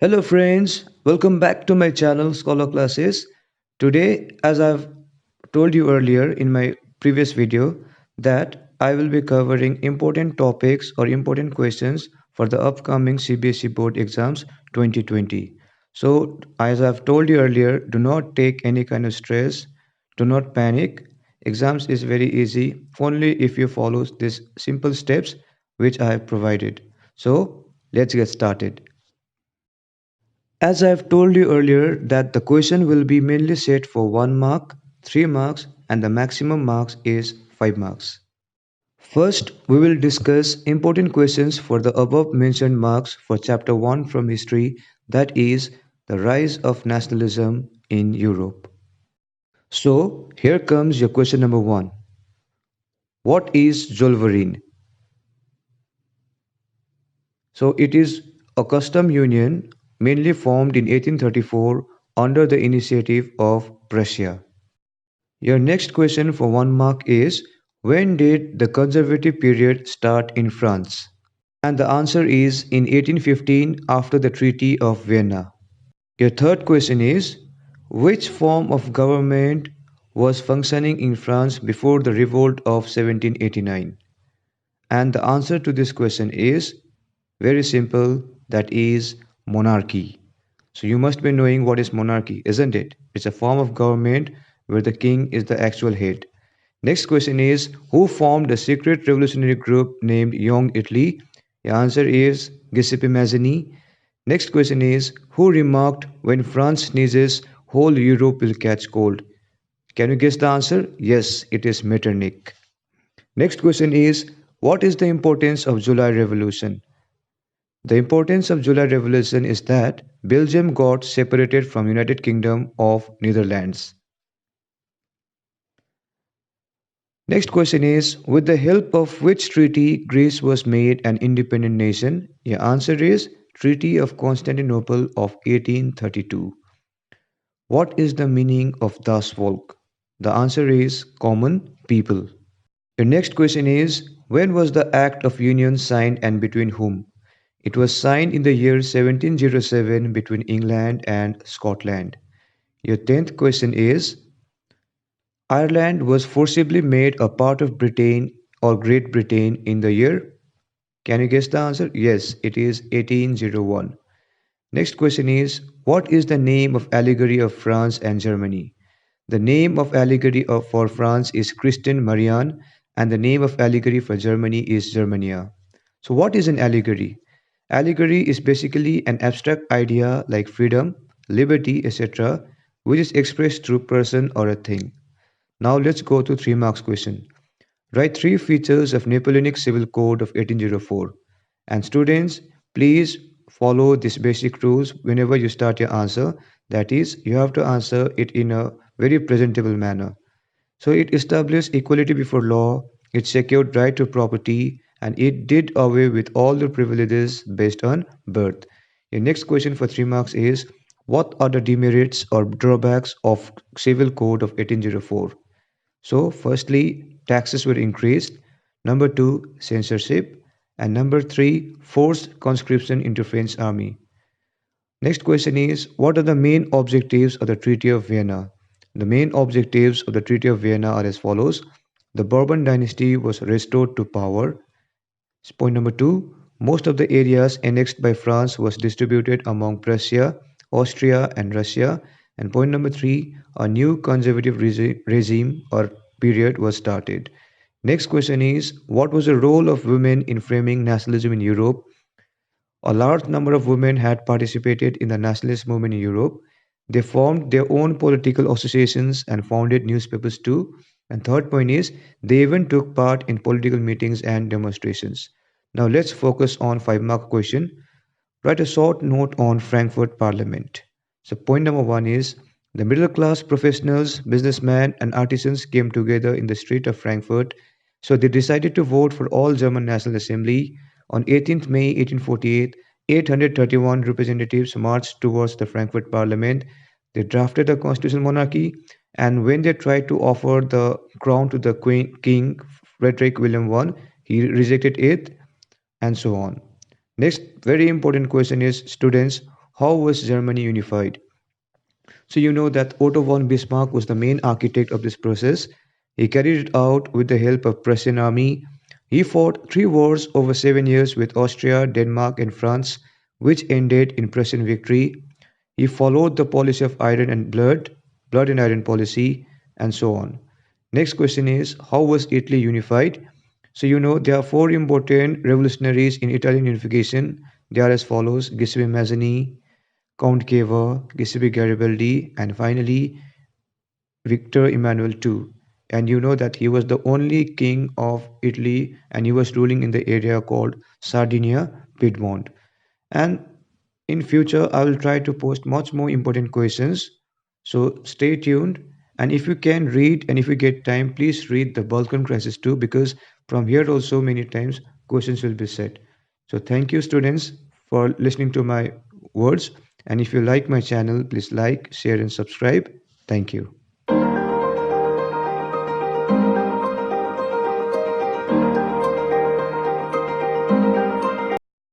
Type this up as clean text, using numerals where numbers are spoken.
Hello friends, welcome back to my channel Scholar Classes. Today, as I've told you earlier in my previous video, that I will be covering important topics or important questions for the upcoming CBSE board exams 2020. So, as I've told you earlier, do not take any kind of stress, do not panic. Exams is very easy only if you follow these simple steps which I have provided. So, let's get started. As I have told you earlier that the question will be mainly set for 1 mark, 3 marks and the maximum marks is 5 marks. First, we will discuss important questions for the above mentioned marks for chapter 1 from history, that is the rise of nationalism in Europe. So, here comes your question number 1. What is Zollverein? So, it is a custom union mainly formed in 1834 under the initiative of Prussia. Your next question for 1 mark is, when did the conservative period start in France? And the answer is in 1815 after the Treaty of Vienna. Your third question is, which form of government was functioning in France before the revolt of 1789? And the answer to this question is very simple, that is monarchy. So you must be knowing what is monarchy, isn't it? It's a form of government where the king is the actual head. Next question is, who formed a secret revolutionary group named Young Italy? The answer is Giuseppe Mazzini. Next question is, who remarked, when France sneezes, whole Europe will catch cold? Can you guess the answer? Yes, it is Metternich. Next question is, what is the importance of July Revolution? The importance of July Revolution is that Belgium got separated from United Kingdom of Netherlands. Next question is, with the help of which treaty Greece was made an independent nation? Your answer is Treaty of Constantinople of 1832. What is the meaning of Das Volk? The answer is common people. Your next question is, when was the Act of Union signed and between whom? It was signed in the year 1707 between England and Scotland. Your 10th question is, Ireland was forcibly made a part of Britain or Great Britain in the year. Can you guess the answer? Yes, it is 1801. Next question is, what is the name of allegory of France and Germany? The name of allegory for France is Christian Marianne and the name of allegory for Germany is Germania. So what is an allegory? Allegory is basically an abstract idea like freedom, liberty, etc., which is expressed through person or a thing. Now let's go to 3 marks question. Write 3 features of Napoleonic Civil Code of 1804. And students, please follow these basic rules whenever you start your answer. That is, you have to answer it in a very presentable manner. So it established equality before law, it secured right to property, and it did away with all the privileges based on birth. Your next question for 3 marks is, what are the demerits or drawbacks of Civil Code of 1804? So, firstly, taxes were increased. Number two, censorship. And number three, forced conscription into French army. Next question is, what are the main objectives of the Treaty of Vienna? The main objectives of the Treaty of Vienna are as follows. The Bourbon dynasty was restored to power. Point number two, most of the areas annexed by France was distributed among Prussia, Austria and Russia. And point number three, a new conservative regime or period was started. Next question is, what was the role of women in framing nationalism in Europe? A large number of women had participated in the nationalist movement in Europe. They formed their own political associations and founded newspapers too. And third point is, they even took part in political meetings and demonstrations. Now let's focus on 5 mark question. Write a short note on Frankfurt Parliament. So point number 1 is, the middle class professionals, businessmen and artisans came together in the street of Frankfurt. So they decided to vote for all German National Assembly. On 18th May 1848, 831 representatives marched towards the Frankfurt Parliament. They drafted a constitutional monarchy, and when they tried to offer the crown to the King Frederick William I, he rejected it, and so on. Next, very important question is, students, How was Germany unified? So you know that Otto von Bismarck was the main architect of this process. He carried it out with the help of Prussian army. He fought three wars over 7 years with Austria, Denmark, and France, which ended in Prussian victory. He followed the policy of iron and blood and iron policy, and so on. Next question is, how was Italy unified? So you know there are four important revolutionaries in Italian unification. They are as follows: Giuseppe Mazzini, Count Cavour, Giuseppe Garibaldi, and finally Victor Emmanuel II. And you know that he was the only king of Italy and he was ruling in the area called Sardinia, Piedmont. And in future, I will try to post much more important questions. So stay tuned. And if you can read and if you get time, please read the Balkan Crisis too, because from here also many times questions will be set. So thank you, students, for listening to my words. And if you like my channel, please like, share, and subscribe. Thank you.